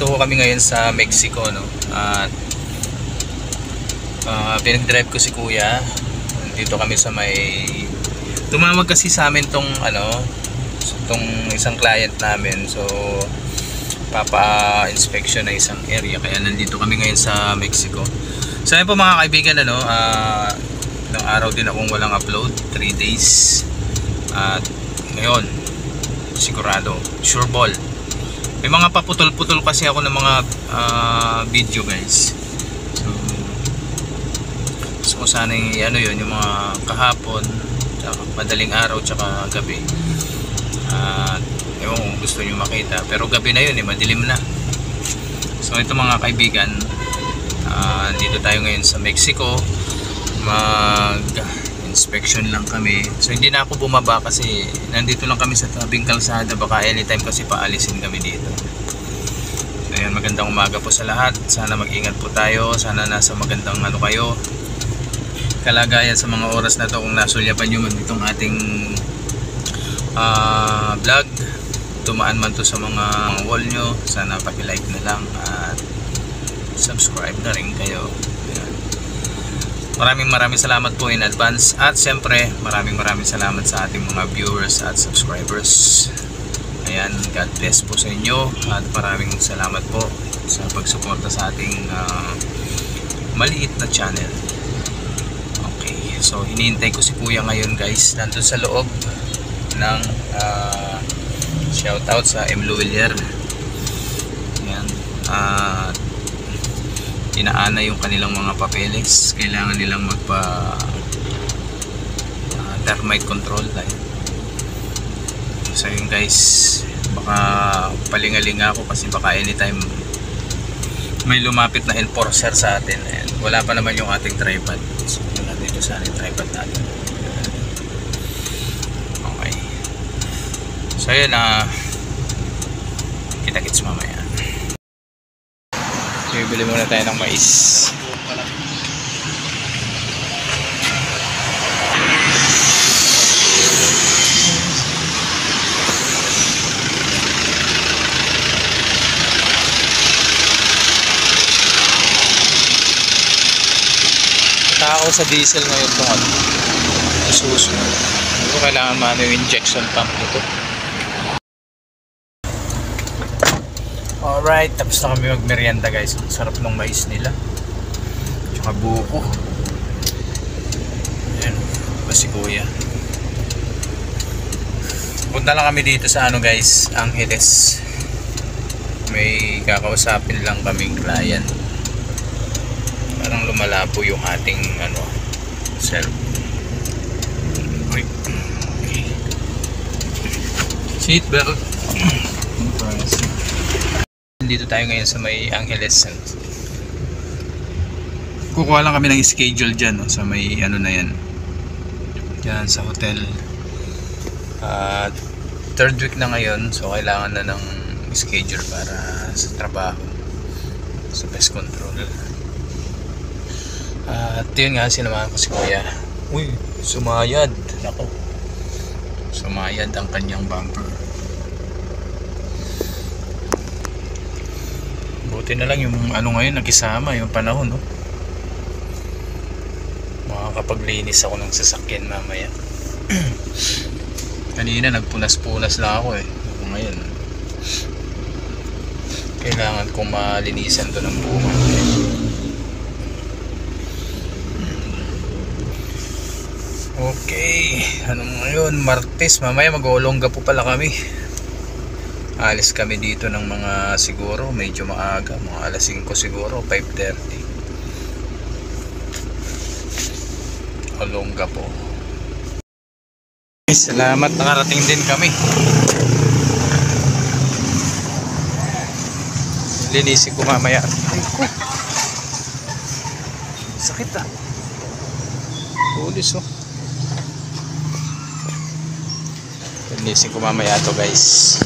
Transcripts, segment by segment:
nandito ko kami ngayon sa Mexico, no? At pinag-drive ko si kuya. Nandito kami sa may, tumawag kasi sa amin tong isang client namin. So papa-inspection na isang area, kaya nandito kami ngayon sa Mexico. So ayun po mga kaibigan, ilang araw din akong walang upload, 3 days. At ngayon sigurado, sure ball, may mga paputol-putol kasi ako ng mga video guys. So sana yun, yung mga kahapon, madaling araw tsaka gabi. Ewan kung gusto nyo makita, pero gabi na yun, madilim na. So ito mga kaibigan, dito tayo ngayon sa Mexico, mag inspection lang kami. So hindi na ako bumaba kasi nandito lang kami sa tabing kalsada, baka anytime kasi paalisin kami dito. So ayan, magandang umaga po sa lahat. Sana mag-ingat po tayo, sana nasa magandang kayo kalagayan sa mga oras na to. Kung nasulyapan nyo man itong ating vlog, tumaan man to sa mga wall nyo, sana paki-like na lang at subscribe na rin kayo. Maraming salamat po in advance, at siyempre maraming salamat sa ating mga viewers at subscribers. Ayan, God bless po sa inyo at maraming salamat po sa pagsuporta sa ating maliit na channel. Okay, so hinihintay ko si kuya ngayon guys, nandun sa loob ng shoutout sa M. Luwilier. Ayan, inaana yung kanilang mga papeles, kailangan nilang magpa termite control. So yun guys, baka palingalinga ako kasi baka anytime may lumapit na enforcer sa atin. Ayan, wala pa naman yung ating tripod. So dito sa ating tripod natin. Okay, so yun, kita-kits mamaya. Bibili muna tayo ng mais. Taka ko sa diesel ngayon itong susunod. Kailangan man yung injection pump nito. Alright, tapos na kami magmerienda guys. Ang sarap ng mais nila, tsaka buko. Ayan, ba si kuya. Punta lang kami dito sa guys, Angeles. May kakausapin lang kaming client. Parang lumalapo yung ating cell. Okay. Seatbelt. Dito tayo ngayon sa may Angeles. Kukuha lang kami ng schedule dyan, sa may na yan, dyan sa hotel. Third week na ngayon, so kailangan na ng schedule para sa trabaho, sa pest control. At yun nga, sinamahan ko si kuya. Uy, sumayad. Nako, sumayad ang kanyang bumper. Buti na lang yung ngayon nagkisama yung panahon, makakapaglinis ako ng sasakyan mamaya. Kanina nagpunas-punas lang ako ngayon kailangan kong malinisan to ng bunga. Okay, ngayon? Martes, mamaya mag-oolongga po pala kami. Alis kami dito ng mga siguro medyo maaga, mga alas 5 siguro, 5:30. Olongga po. Salamat, nakarating din kami. Linisin ko mamaya. Sakit Pulis Linisin ko mamaya to guys.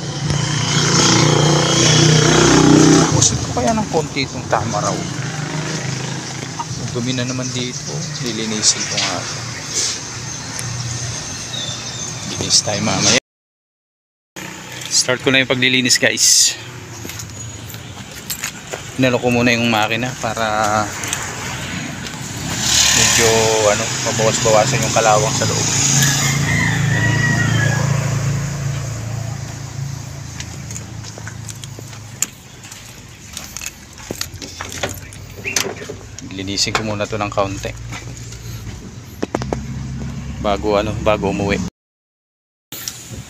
Tapos ito kaya ng konti itong tama raw. Dumi na naman dito. Lilinisin ko nga. Linis tayo mamaya. Start ko na yung paglilinis guys. Inalo ko muna yung makina para medyo mabawas-bawasan yung kalawang sa loob. Linisin ko muna to ng kaunti bago umuwi.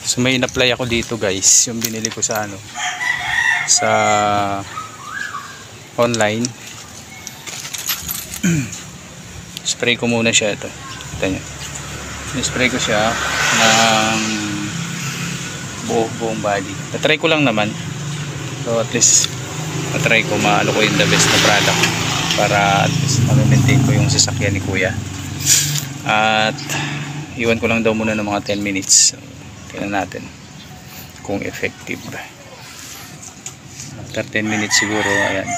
So may in-apply ako dito guys, yung binili ko sa sa online. Spray ko muna siya. Ito kita nyo, spray ko siya ng buong body. Natry ko lang naman, so at least natry ko maano ko yung the best na product para at least ma-maintain ko yung sasakyan ni kuya. At iwan ko lang daw muna ng mga 10 minutes. So, tingnan natin kung effective. After 10 minutes siguro, ayan,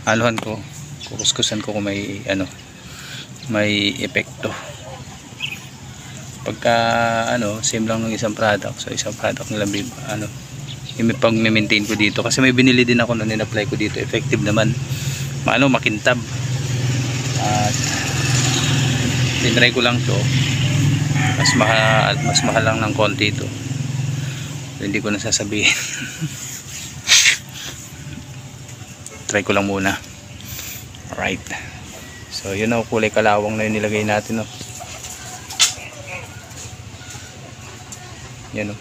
aluhan ko, kukuskusan ko kung may may epekto. Pagka same lang ng isang product, so isang product nilang yung pag-maintain ko dito, kasi may binili din ako na in-apply ko dito, effective naman, makintab. At tinry ko lang to, mas mahal lang ng konti ito, so, hindi ko na sasabihin. Try ko lang muna. Alright, so yun na, kulay kalawang na yung nilagay natin. Yan o.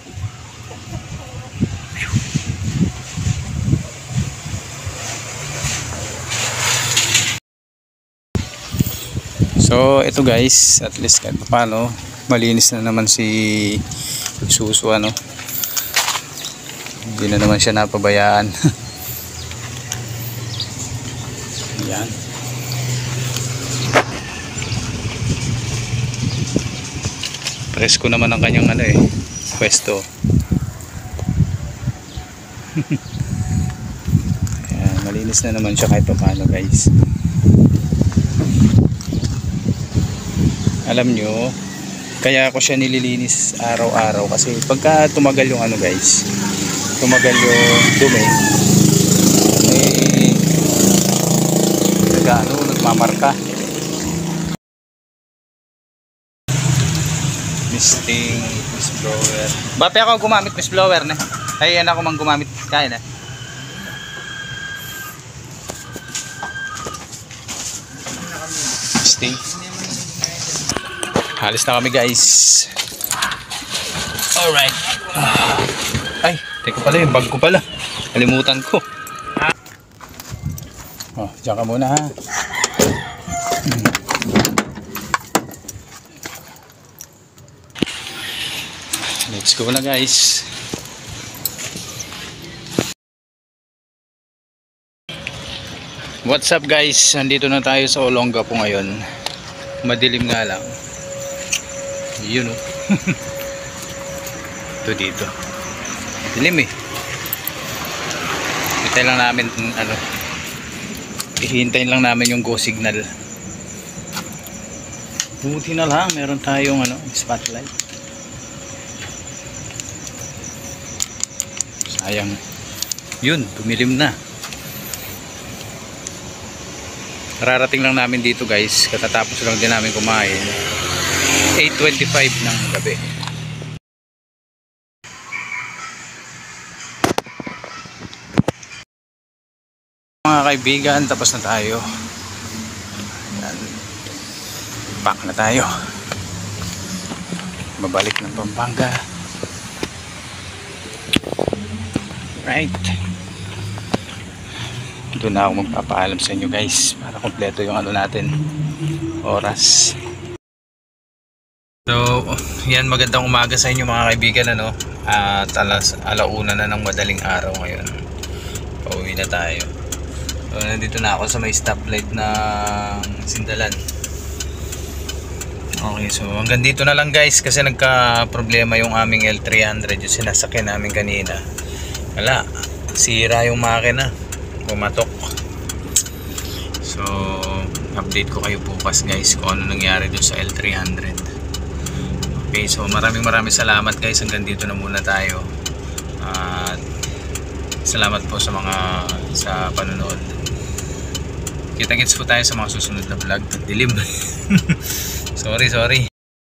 So ito guys, at least kahit paano malinis na naman si Isuzu. Hindi na naman siya napabayaan. Yan. Presko naman ang kanyang pwesto. Ayan, malinis na naman siya kahit paano guys. Alam nyo, kaya ako siya nililinis araw-araw kasi pagka tumagal yung guys, tumagal yung dumi, nagmamarka. Misting, mist blower. Bape ako gumamit mist blower na. Ay, yan ako mang gumamit. Kaya na. Misting. Halis na kami guys. Alright. Ay, teka pala yung bag ko pala. Kalimutan ko. Oh, diyan ka muna ha. Let's go na guys. What's up guys? Nandito na tayo sa Olonga po ngayon. Madilim nga lang. Yun o. Ito dito. Dilim Hintayin lang namin hihintayin lang namin yung go signal. Buti na lang meron tayong spotlight. Sayang. Yun, tumilim na. Rarating lang namin dito guys. Katatapos lang din namin kumain. 8:25 ng gabi. Mga kaibigan, tapos na tayo. Ayan. Pack na tayo. Babalik ng Pampanga. Right. Doon na ako magpapaalam sa inyo guys para kompleto yung natin oras. So, yan, magandang umaga sa inyo mga kaibigan at alauna na ng madaling araw ngayon. Pauwi na tayo. So, nandito na ako sa may stoplight ng Sindalan. Okay, so hanggang dito na lang guys kasi nagka problema yung aming L300, yung sinasakyan namin kanina. Wala, sira yung makina, pumatok. So, update ko kayo bukas guys kung ano nangyari doon sa L300. Okay, so maraming salamat guys. Hanggang dito na muna tayo. At salamat po sa panonood. Kita-kits po tayo sa mga susunod na vlog. Dilim. Sorry.